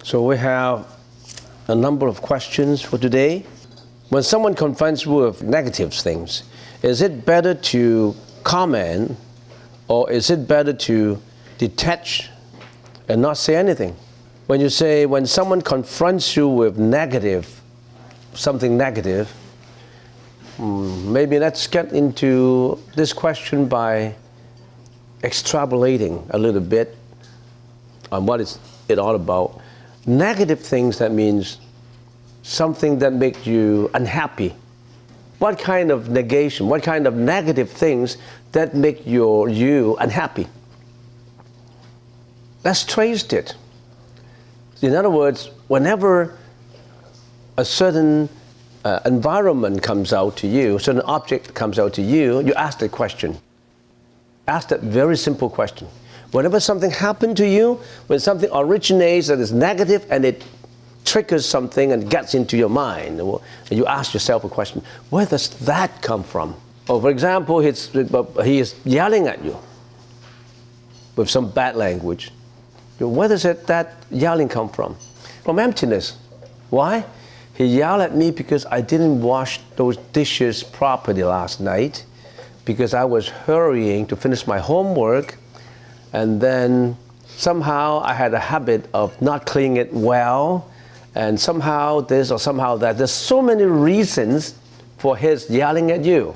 So we have a number of questions for today. When someone confronts you with negative things, is it better to comment or is it better to detach and not say anything? When someone confronts you with something negative, maybe let's get into this question by extrapolating a little bit on what is it all about. Negative things, that means something that makes you unhappy. What kind of negation, what kind of negative things that make you unhappy? Let's trace it. In other words, whenever a certain environment comes out to you, a certain object comes out to you, you ask the question. Ask that very simple question. Whenever something happens to you, when something originates that is negative and it triggers something and gets into your mind, and you ask yourself a question, where does that come from? Or for example, he is yelling at you with some bad language. Where does that yelling come from? From emptiness. Why? He yelled at me because I didn't wash those dishes properly last night, because I was hurrying to finish my homework. And then somehow I had a habit of not cleaning it well, and somehow this or somehow that. There's so many reasons for his yelling at you.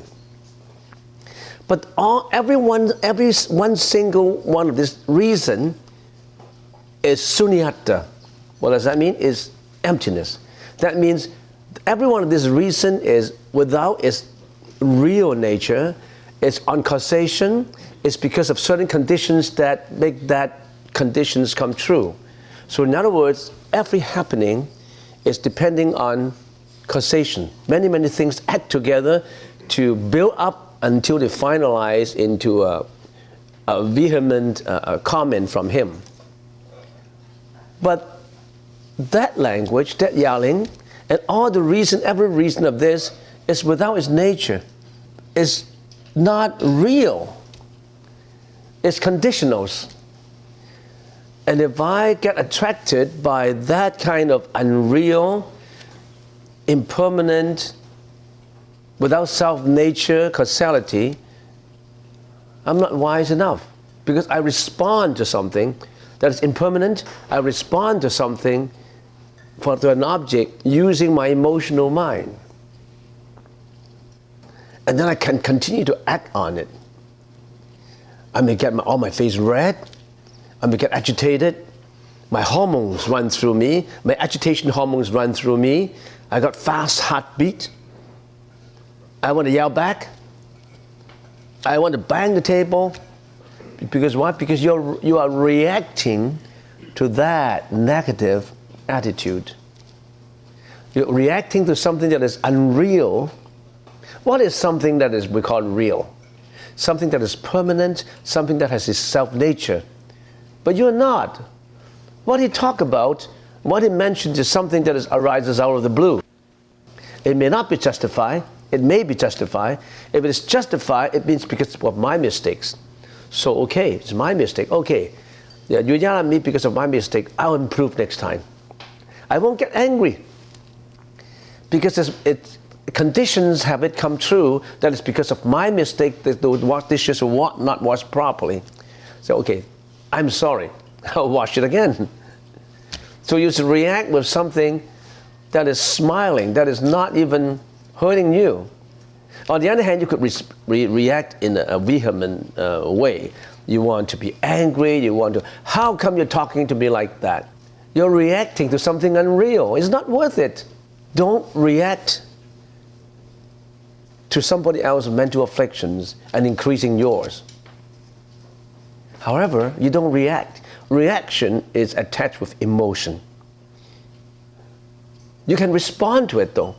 But every one single one of this reason is sunyata. What does that mean? Is emptiness. That means every one of this reason is without its real nature. It's on causation. It's because of certain conditions that make that conditions come true. So in other words, every happening is depending on causation. Many, many things add together to build up until they finalize into a vehement comment from him. But that language, that yelling, and all the reason, every reason of this is without its nature. It's not real. It's conditionals. And if I get attracted by that kind of unreal, impermanent, without self-nature causality, I'm not wise enough, because I respond to something that is impermanent. I respond to something, to an object, using my emotional mind. And then I can continue to act on it. I may get all my face red. I may get agitated. My hormones run through me. My agitation hormones run through me. I got fast heartbeat. I want to yell back. I want to bang the table. Because what? Because you are reacting to that negative attitude. You're reacting to something that is unreal. What is something that we call real? Something that is permanent, something that has its self-nature. But you're not. What he talk about, what he mentions is something that arises out of the blue. It may not be justified. It may be justified. If it is justified, it means because of my mistakes. So okay, it's my mistake. Okay, yeah, you yell at me because of my mistake. I'll improve next time. I won't get angry because conditions have it come true that it's because of my mistake that the dishes were not washed properly. So okay, I'm sorry. I'll wash it again. So you should react with something that is smiling, that is not even hurting you. On the other hand, you could react in a vehement way. You want to be angry, how come you're talking to me like that? You're reacting to something unreal. It's not worth it. Don't react to somebody else's mental afflictions and increasing yours. However, you don't react. Reaction is attached with emotion. You can respond to it though.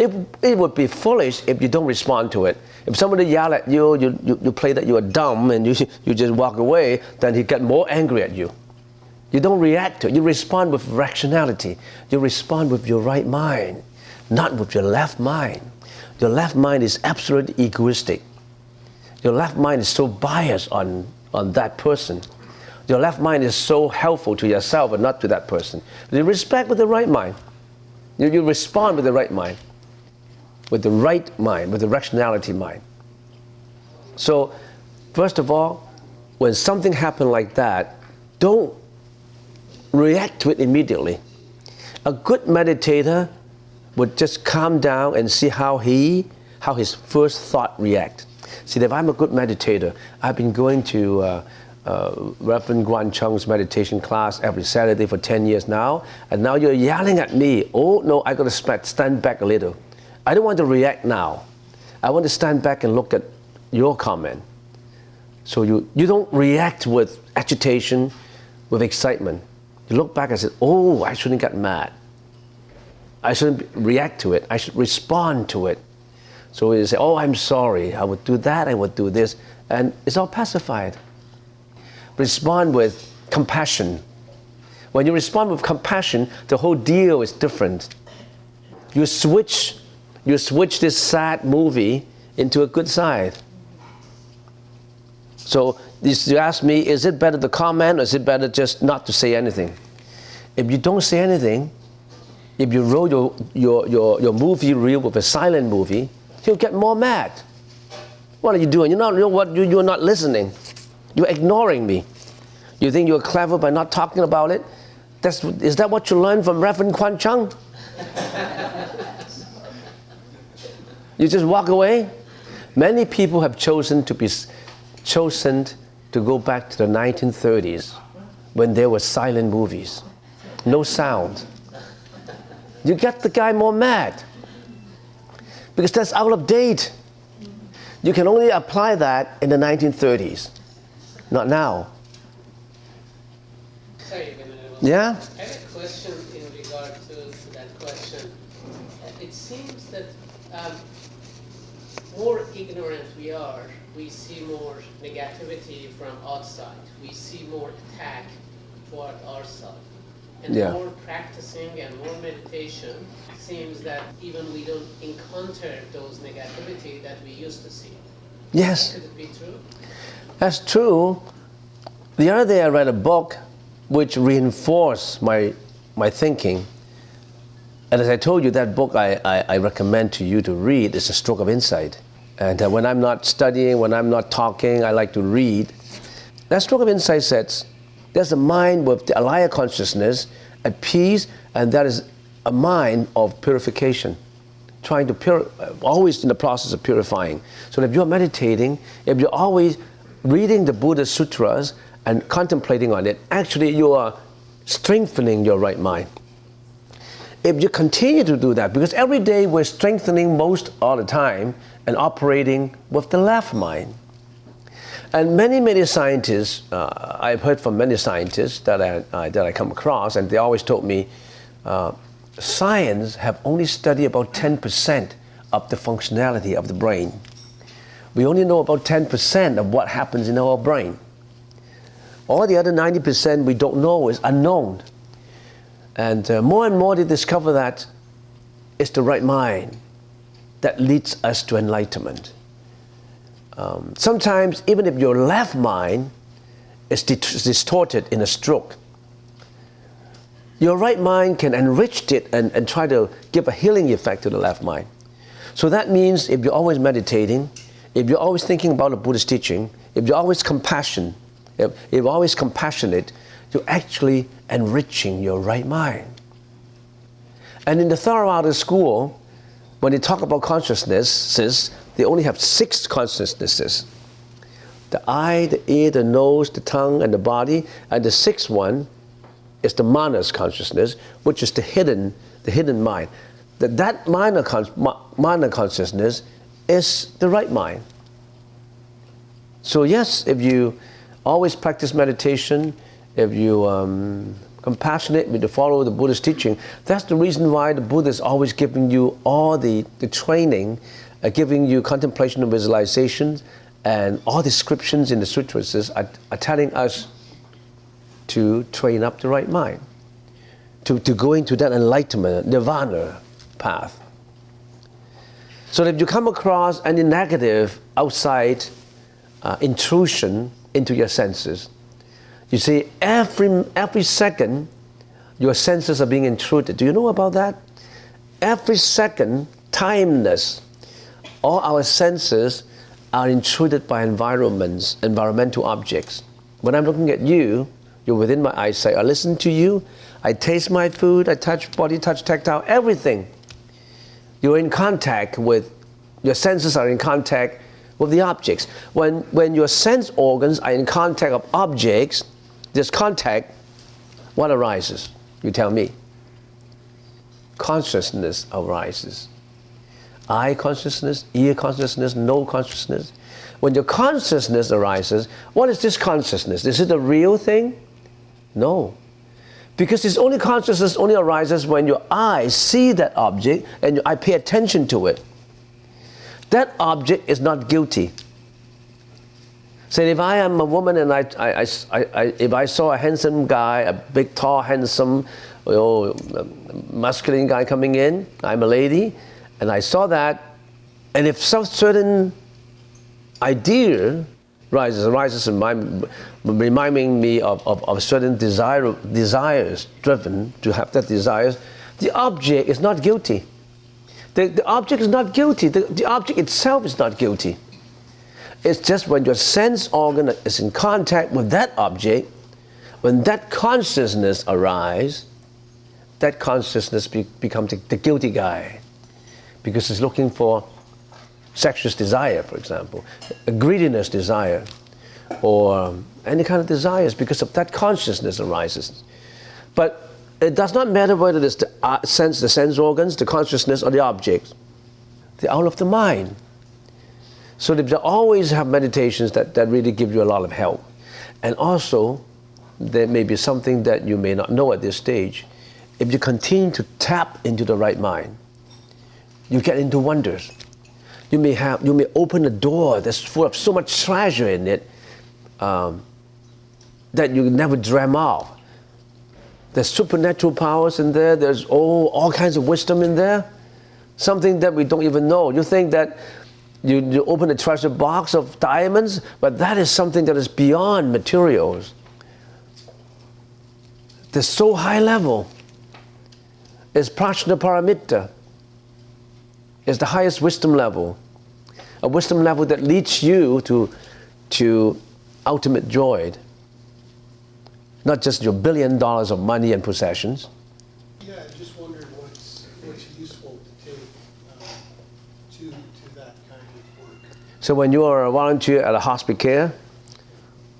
It would be foolish if you don't respond to it. If somebody yell at you, you play that you are dumb and you just walk away, then he get more angry at you. You don't react to it. You respond with rationality. You respond with your right mind, not with your left mind. Your left mind is absolutely egoistic. Your left mind is so biased on that person. Your left mind is so helpful to yourself and not to that person. You respect with the right mind. You respond with the right mind. With the right mind, with the rationality mind. So, first of all, when something happens like that, don't react to it immediately. A good meditator would just calm down and see how his first thought react. See, if I'm a good meditator, I've been going to Reverend Guan Cheng's meditation class every Saturday for 10 years now, and now you're yelling at me. Oh no, I gotta stand back a little. I don't want to react now. I want to stand back and look at your comment. So you don't react with agitation, with excitement. You look back and say, oh, I shouldn't get mad. I shouldn't react to it. I should respond to it. So you say, oh, I'm sorry. I would do that, I would do this. And it's all pacified. Respond with compassion. When you respond with compassion, the whole deal is different. You switch this sad movie into a good side. So you ask me, is it better to comment or is it better just not to say anything? If you don't say anything, if you roll your movie reel with a silent movie, you'll get more mad. What are you doing? You're not listening. You're ignoring me. You think you're clever by not talking about it? Is that what you learned from Reverend Guan Cheng? You just walk away? Many people have chosen to go back to the 1930s when there were silent movies. No sound. You get the guy more mad because that's out of date. You can only apply that in the 1930s, not now. Sorry, yeah? I have a question in regard to that question. It seems that more ignorant we are, we see more negativity from outside. We see more attack toward ourselves. And more practicing and more meditation, seems that even we don't encounter those negativity that we used to see. Yes. Could it be true? That's true. The other day I read a book which reinforced my thinking. And as I told you, that book I recommend to you to read is A Stroke of Insight. And when I'm not studying, when I'm not talking, I like to read. That Stroke of Insight says, there's a mind with the alaya consciousness at peace, and that is a mind of purification, trying to always in the process of purifying. So if you're meditating, if you're always reading the Buddha Sutras and contemplating on it, actually you are strengthening your right mind. If you continue to do that, because every day we're strengthening most all the time and operating with the left mind. And many scientists, I've heard from many scientists that I come across, and they always told me, science have only studied about 10% of the functionality of the brain. We only know about 10% of what happens in our brain. All the other 90% we don't know is unknown. And more they discover that it's the right mind that leads us to enlightenment. Sometimes, even if your left mind is distorted in a stroke, your right mind can enrich it and try to give a healing effect to the left mind. So that means if you're always meditating, if you're always thinking about the Buddhist teaching, if you're always compassionate, you're actually enriching your right mind. And in the Theravada school, when they talk about consciousnesses, they only have 6 consciousnesses. The eye, the ear, the nose, the tongue, and the body. And the 6th one is the manas consciousness, which is the hidden mind. That mana consciousness is the right mind. So yes, if you always practice meditation, if you compassionate, we to follow the Buddha's teaching. That's the reason why the Buddha is always giving you all the training, giving you contemplation and visualization, and all descriptions in the sutras are telling us to train up the right mind, to go into that enlightenment, nirvana path. So if you come across any negative outside intrusion into your senses, you see every second your senses are being intruded. Do you know about that? Every second, timeless, all our senses are intruded by environmental objects. When I'm looking at you, you're within my eyesight. I listen to you, I taste my food, I touch body, touch tactile, everything. You're in contact with, your senses are in contact with the objects. When your sense organs are in contact of objects, this contact, what arises? You tell me. Consciousness arises. Eye consciousness, ear consciousness, nose consciousness. When your consciousness arises, what is this consciousness? Is it a real thing? No. Because this only consciousness only arises when your eyes see that object and your eye pay attention to it. That object is not guilty. So if I am a woman and if I saw a handsome guy, a big, tall, handsome, masculine guy coming in, I'm a lady, and I saw that, and if some certain idea arises in mind, reminding me of certain desires driven to have that desires, the object is not guilty. The object is not guilty. The object itself is not guilty. It's just when your sense organ is in contact with that object, when that consciousness arises, that consciousness becomes the guilty guy, because it's looking for sexual desire, for example, a greediness desire, or any kind of desires, because of that consciousness arises. But it does not matter whether it's the sense organs, the consciousness, or the objects. They're out of the mind. So they always have meditations that really give you a lot of help. And also, there may be something that you may not know at this stage. If you continue to tap into the right mind, you get into wonders. You may open a door that's full of so much treasure in it that you never dream of. There's supernatural powers in there. There's all kinds of wisdom in there. Something that we don't even know. You think that you open a treasure box of diamonds, but that is something that is beyond materials. They're so high level. It's prajna paramita. It's the highest wisdom level. A wisdom level that leads you to ultimate joy. Not just your $1 billion of money and possessions. Yeah, I just wondered what's useful to take to that kind of work. So when you are a volunteer at a hospice care,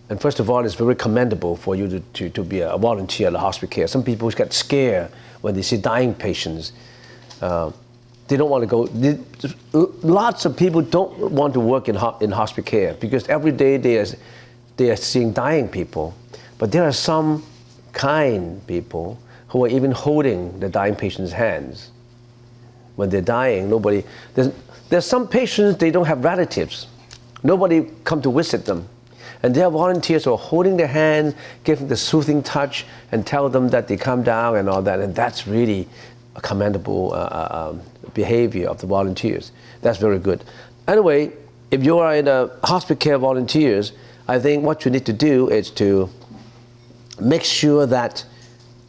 and first of all, it's very commendable for you to be a volunteer at a hospice care. Some people get scared when they see dying patients. They don't want to go. Lots of people don't want to work in hospice care because every day they are seeing dying people. But there are some kind people who are even holding the dying patient's hands. When they're dying, there's some patients, they don't have relatives. Nobody come to visit them. And there are volunteers who are holding their hands, giving the soothing touch, and tell them that they calm down and all that. And that's really a commendable behavior of the volunteers. That's very good. Anyway, if you are in a hospice care volunteers, I think what you need to do is to make sure that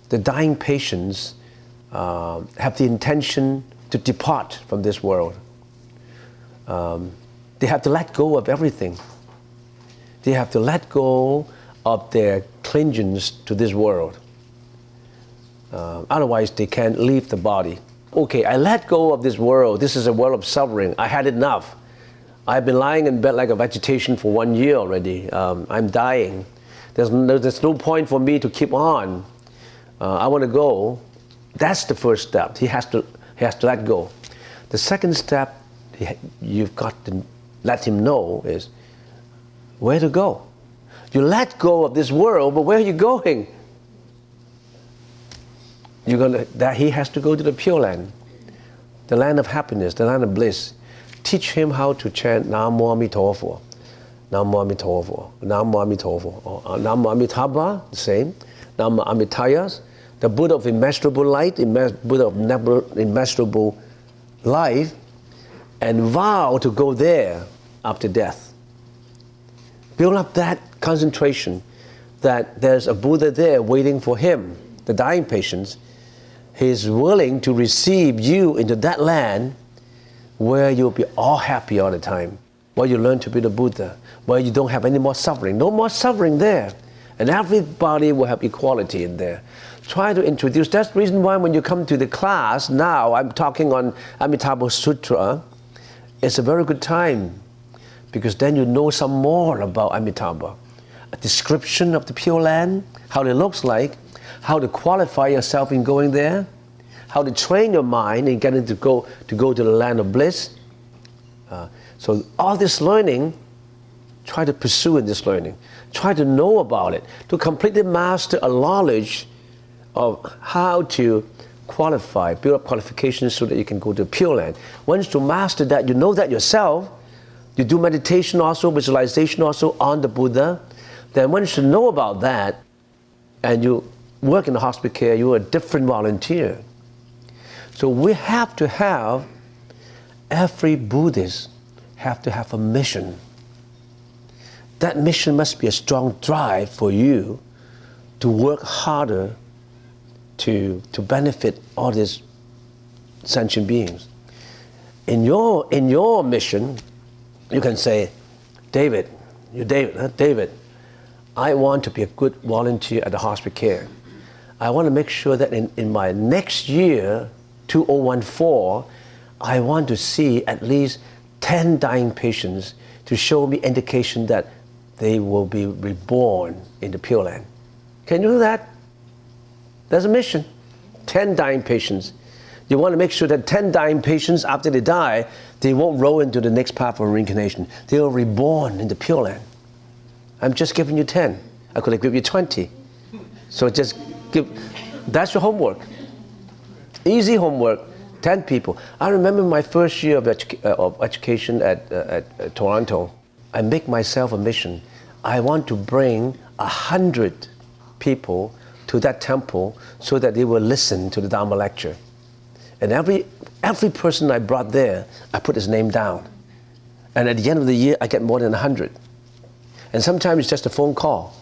the dying patients have the intention to depart from this world. They have to let go of everything. They have to let go of their clingings to this world. Otherwise, they can't leave the body. Okay, I let go of this world. This is a world of suffering. I had enough. I've been lying in bed like a vegetation for 1 year already. I'm dying. There's no point for me to keep on. I want to go. That's the first step. He has to let go. The second step, you've got to let him know is where to go. You let go of this world, but where are you going? that he has to go to the Pure Land, the land of happiness, the land of bliss. Teach him how to chant Nam Mô A Di Đà Phật, Nam Mô A Di Đà Phật, Nam Mô A Di Đà Phật, Nam Mô Amitabha, the same, Nam Mô Amitayas, the Buddha of immeasurable light, Buddha of immeasurable life, and vow to go there after death. Build up that concentration that there's a Buddha there waiting for him, the dying patients. He is willing to receive you into that land where you'll be all happy all the time, where you learn to be the Buddha, where you don't have any more suffering. No more suffering there. And everybody will have equality in there. Try to introduce. That's the reason why when you come to the class now, I'm talking on Amitabha Sutra, it's a very good time, because then you know some more about Amitabha. A description of the Pure Land, how it looks like, how to qualify yourself in going there, how to train your mind in getting to go to the land of bliss. So all this learning, try to pursue in this learning. Try to know about it, to completely master a knowledge of how to qualify, build up qualifications so that you can go to the Pure Land. Once you master that, you know that yourself, you do meditation also, visualization also on the Buddha, then once you know about that, and you work in the hospital care, you're a different volunteer. So we have to have, every Buddhist have to have a mission. That mission must be a strong drive for you to work harder to benefit all these sentient beings. In your mission, you can say, David, David, I want to be a good volunteer at the hospital care. I want to make sure that in my next year, 2014, I want to see at least 10 dying patients to show me indication that they will be reborn in the Pure Land. Can you do that? There's a mission. 10 dying patients. You want to make sure that 10 dying patients, after they die, they won't roll into the next path of reincarnation. They are reborn in the Pure Land. I'm just giving you 10. I could have given you 20. So just that's your homework. Easy homework, 10 people. I remember my first year of education at Toronto. I make myself a mission. I want to bring 100 people to that temple so that they will listen to the Dharma lecture. And every person I brought there, I put his name down. And at the end of the year, I get more than 100. And sometimes it's just a phone call.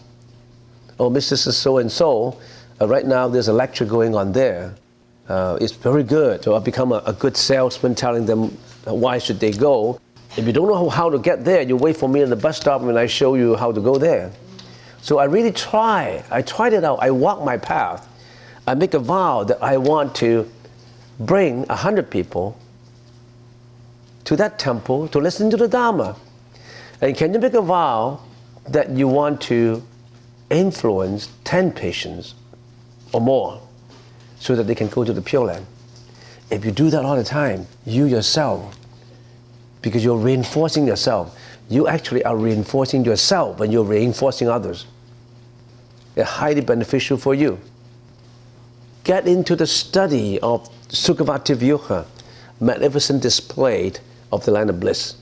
Oh, Mr. So-and-so, right now there's a lecture going on there. It's very good. So I become a good salesman telling them why should they go. If you don't know how to get there, you wait for me in the bus stop and I show you how to go there. So I really try. I tried it out. I walk my path. I make a vow that I want to bring 100 people to that temple to listen to the Dharma. And can you make a vow that you want to influence 10 patients or more so that they can go to the Pure Land? If you do that all the time, you yourself, because you're reinforcing yourself, you actually are reinforcing yourself when you're reinforcing others. It's highly beneficial for you. Get into the study of Sukhavati Vyuha, magnificent display of the land of bliss,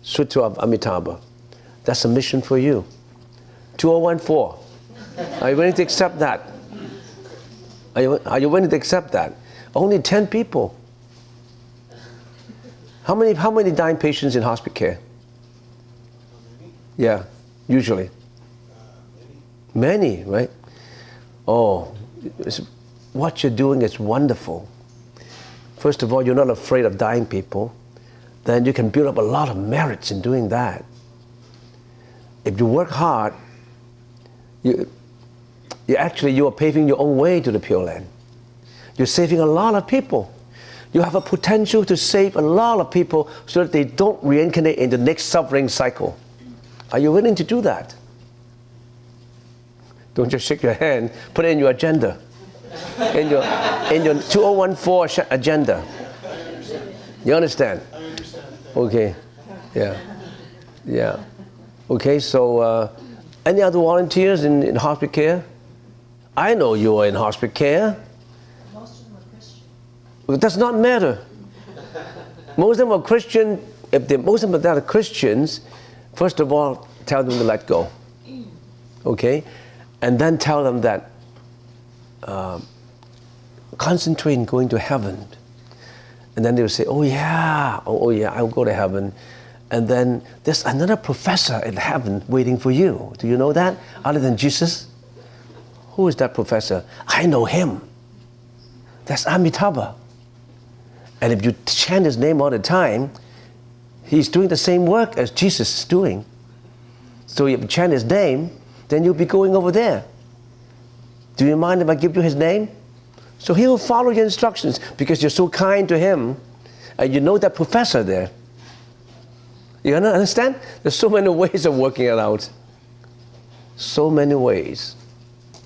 Sutra of Amitabha. That's a mission for you. 2014. Are you willing to accept that? Are you willing to accept that? Only 10 people. How many dying patients in hospital care? Yeah, usually. Many, right? Oh, what you're doing is wonderful. First of all, you're not afraid of dying people. Then you can build up a lot of merits in doing that. If you work hard, you are paving your own way to the Pure Land. You're saving a lot of people. You have a potential to save a lot of people so that they don't reincarnate in the next suffering cycle. Are you willing to do that? Don't just shake your hand, put it in your agenda. In your 2014 agenda. You understand? I understand. Okay. Yeah. Yeah. Okay, so any other volunteers in hospital care? I know you are in hospital care. It does not matter. Most of them are Christian. If most of them are Christians, first of all, tell them to let go. Okay? And then tell them that concentrate on going to heaven. And then they will say, oh yeah, I'll go to heaven. And then there's another professor in heaven waiting for you. Do you know that? Other than Jesus? Who is that professor? I know him. That's Amitabha. And if you chant his name all the time, he's doing the same work as Jesus is doing. So if you chant his name, then you'll be going over there. Do you mind if I give you his name? So he will follow your instructions because you're so kind to him and you know that professor there. You understand? There's so many ways of working it out. So many ways.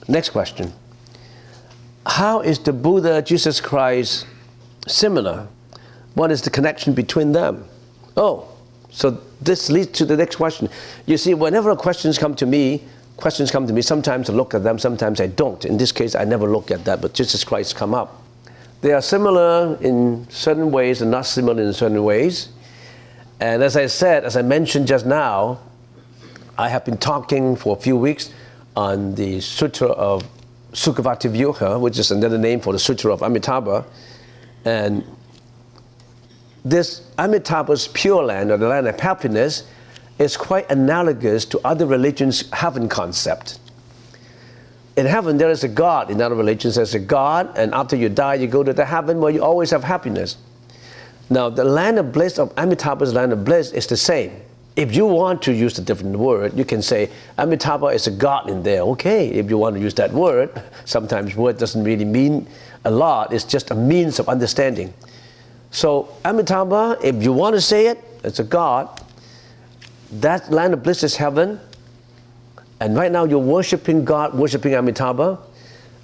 Next question. How is the Buddha, Jesus Christ, similar? What is the connection between them? Oh, so this leads to the next question. You see, whenever questions come to me, sometimes I look at them, sometimes I don't. In this case, I never look at that, but Jesus Christ come up. They are similar in certain ways and not similar in certain ways. And as I said, as I mentioned just now, I have been talking for a few weeks on the Sutra of Sukhavati Vyuha, which is another name for the Sutra of Amitabha. And this Amitabha's Pure Land, or the land of happiness, is quite analogous to other religions' heaven concept. In heaven, there is a God. In other religions, there's a God, and after you die, you go to the heaven where you always have happiness. Now, the land of bliss of Amitabha's land of bliss is the same. If you want to use a different word, you can say Amitabha is a God in there. Okay, if you want to use that word, sometimes word doesn't really mean a lot. It's just a means of understanding. So Amitabha, if you want to say it, it's a God. That land of bliss is heaven. And right now you're worshiping God, worshiping Amitabha.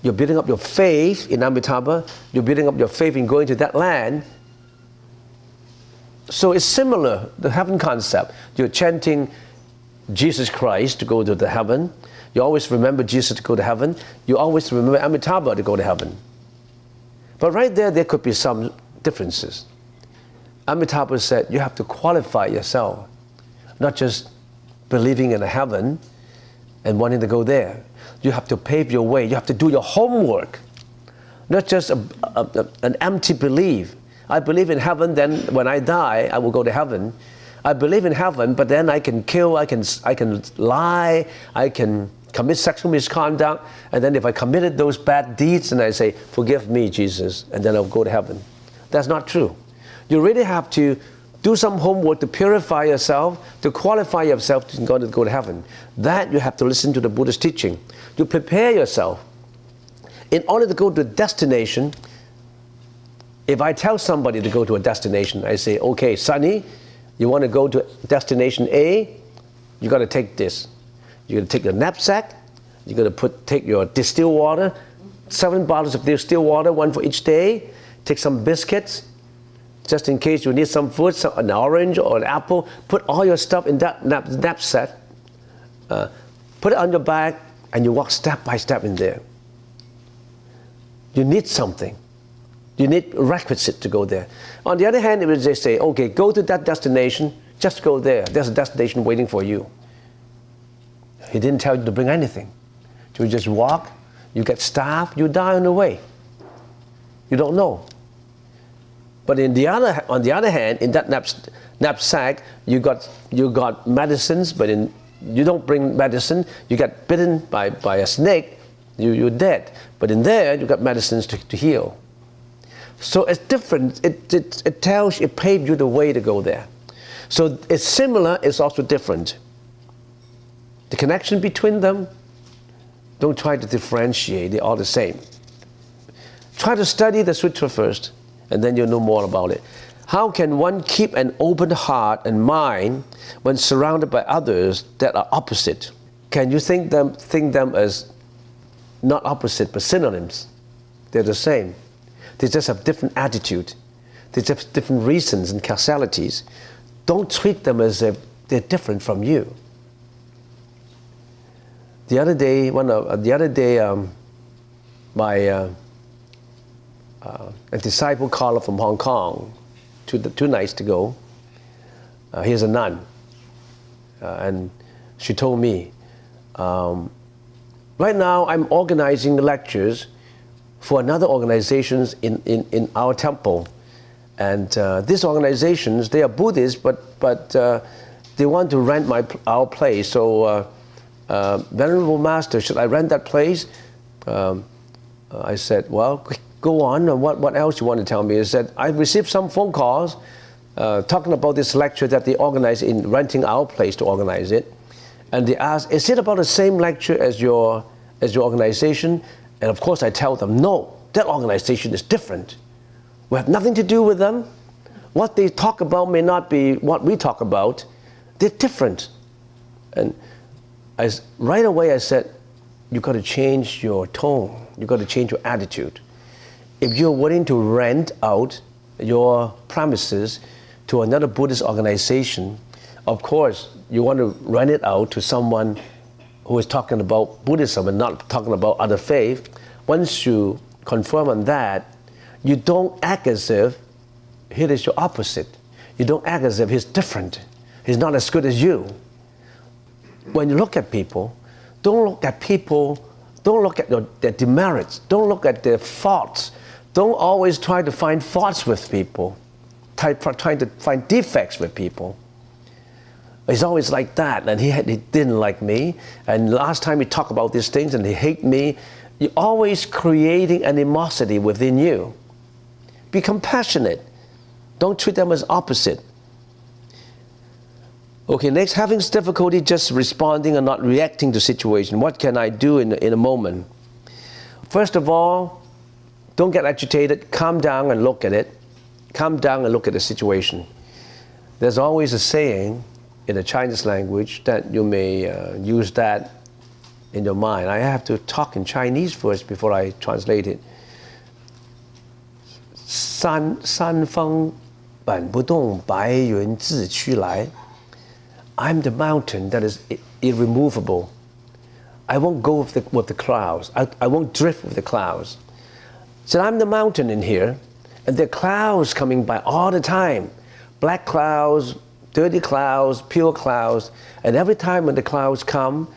You're building up your faith in Amitabha. You're building up your faith in going to that land. So it's similar, the heaven concept. You're chanting Jesus Christ to go to the heaven. You always remember Jesus to go to heaven. You always remember Amitabha to go to heaven. But right there could be some differences. Amitabha said you have to qualify yourself, not just believing in a heaven and wanting to go there. You have to pave your way. You have to do your homework, not just an empty belief. I believe in heaven, then when I die, I will go to heaven. I believe in heaven, but then I can kill, I can lie, I can commit sexual misconduct, and then if I committed those bad deeds, and I say, forgive me, Jesus, and then I'll go to heaven. That's not true. You really have to do some homework to purify yourself, to qualify yourself to go to heaven. That you have to listen to the Buddha's teaching. You prepare yourself. In order to go to a destination, if I tell somebody to go to a destination, I say, okay, Sonny, you want to go to destination A, you got to take this. You got to take your knapsack, you got to take your distilled water, 7 bottles of distilled water, 1 for each day, take some biscuits, just in case you need some food, an orange or an apple, put all your stuff in that knapsack, put it on your back, and you walk step by step in there. You need something. You need requisite to go there. On the other hand, if they say, okay, go to that destination, just go there. There's a destination waiting for you. He didn't tell you to bring anything. You just walk, you get starved, you die on the way. You don't know. But on the other hand, in that knapsack, you got medicines, but you don't bring medicine. You get bitten by a snake, you're dead. But in there, you got medicines to heal. So it's different. It tells you, it paved you the way to go there. So it's similar, it's also different. The connection between them, don't try to differentiate, they're all the same. Try to study the sutra first, and then you'll know more about it. How can one keep an open heart and mind when surrounded by others that are opposite? Can you think them as not opposite, but synonyms? They're the same. They just have different attitude. They just have different reasons and causalities. Don't treat them as if they're different from you. The other day, a disciple caller from Hong Kong 2 nights ago. Here's a nun. And she told me, right now I'm organizing lectures for another organizations in our temple. And these organizations, they are Buddhists, but they want to rent our place. So, Venerable Master, should I rent that place? I said, well, go on. What else you want to tell me? He said, I received some phone calls talking about this lecture that they organize in renting our place to organize it. And they asked, is it about the same lecture as your organization? And of course I tell them, no, that organization is different. We have nothing to do with them. What they talk about may not be what we talk about. They're different. And right away I said, you've got to change your tone. You've got to change your attitude. If you're willing to rent out your premises to another Buddhist organization, of course, you want to rent it out to someone who is talking about Buddhism and not talking about other faith. Once you confirm on that, you don't act as if he is your opposite. You don't act as if he's different. He's not as good as you. When you look at people, don't look at their demerits. Don't look at their faults. Don't always try to find faults with people. Trying to find defects with people. He's always like that, and he didn't like me. And last time we talked about these things, and he hated me. You're always creating animosity within you. Be compassionate. Don't treat them as opposite. Okay, next, having difficulty just responding and not reacting to situation. What can I do in a moment? First of all, don't get agitated. Calm down and look at it. Calm down and look at the situation. There's always a saying in the Chinese language that you may use that in your mind. I have to talk in Chinese first before I translate it. 山峰本不动，白云自驱来。I'm the mountain that is irremovable. I won't go with the clouds. I won't drift with the clouds. So I'm the mountain in here, and there are clouds coming by all the time. Black clouds, dirty clouds, pure clouds. And every time when the clouds come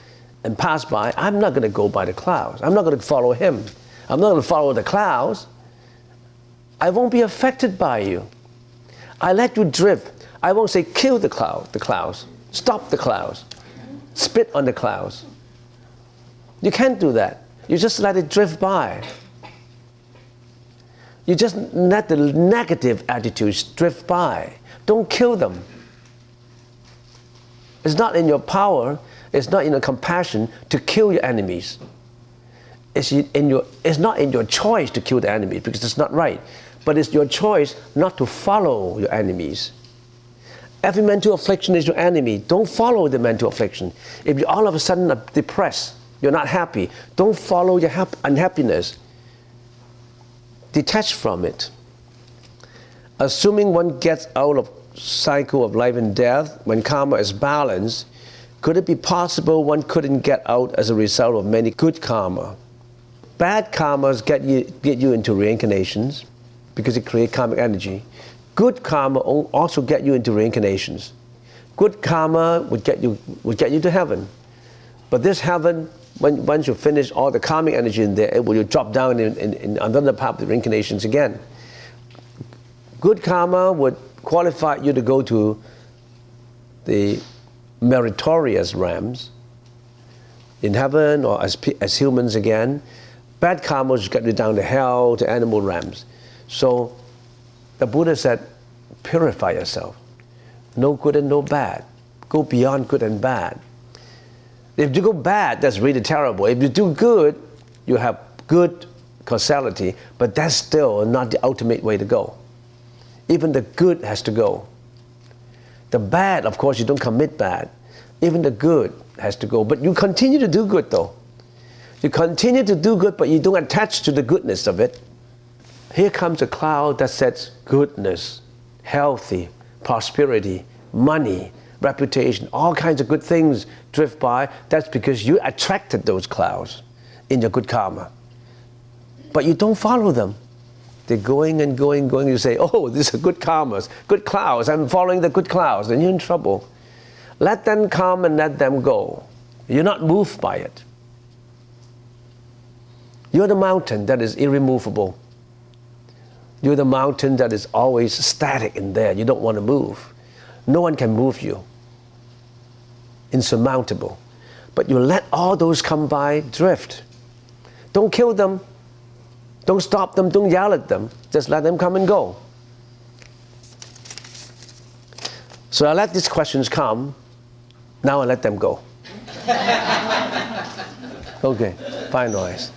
and pass by, I'm not going to go by the clouds. I'm not going to follow him. I'm not going to follow the clouds. I won't be affected by you. I let you drift. I won't say kill the clouds. Stop the clouds. Spit on the clouds. You can't do that. You just let it drift by. You just let the negative attitudes drift by. Don't kill them. It's not in your power, it's not in your compassion to kill your enemies. It's not in your choice to kill the enemy because it's not right. But it's your choice not to follow your enemies. Every mental affliction is your enemy. Don't follow the mental affliction. If you all of a sudden are depressed, you're not happy, don't follow your unhappiness. Detach from it. Assuming one gets out of cycle of life and death when karma is balanced, could it be possible one couldn't get out as a result of many good karma? Bad karmas get you into reincarnations because it creates karmic energy. Good karma also get you into reincarnations. Good karma would get you to heaven. But this heaven, once you finish all the karmic energy in there, it will drop down in another part of the reincarnations again. Good karma would qualify you to go to the meritorious realms in heaven or as humans again. Bad karma would get you down to hell, to animal realms. So the Buddha said, purify yourself. No good and no bad. Go beyond good and bad. If you go bad, that's really terrible. If you do good, you have good causality, but that's still not the ultimate way to go. Even the good has to go. The bad, of course, you don't commit bad. Even the good has to go. But you continue to do good, though. You continue to do good, but you don't attach to the goodness of it. Here comes a cloud that says goodness, healthy, prosperity, money, reputation, all kinds of good things drift by. That's because you attracted those clouds in your good karma. But you don't follow them. They're going and going and going. You say, oh, these are good karmas, good clouds. I'm following the good clouds. Then you're in trouble. Let them come and let them go. You're not moved by it. You're the mountain that is irremovable. You're the mountain that is always static in there. You don't want to move. No one can move you. Insurmountable. But you let all those come by, drift. Don't kill them. Don't stop them. Don't yell at them. Just let them come and go. So I let these questions come. Now I let them go. Okay, fine noise.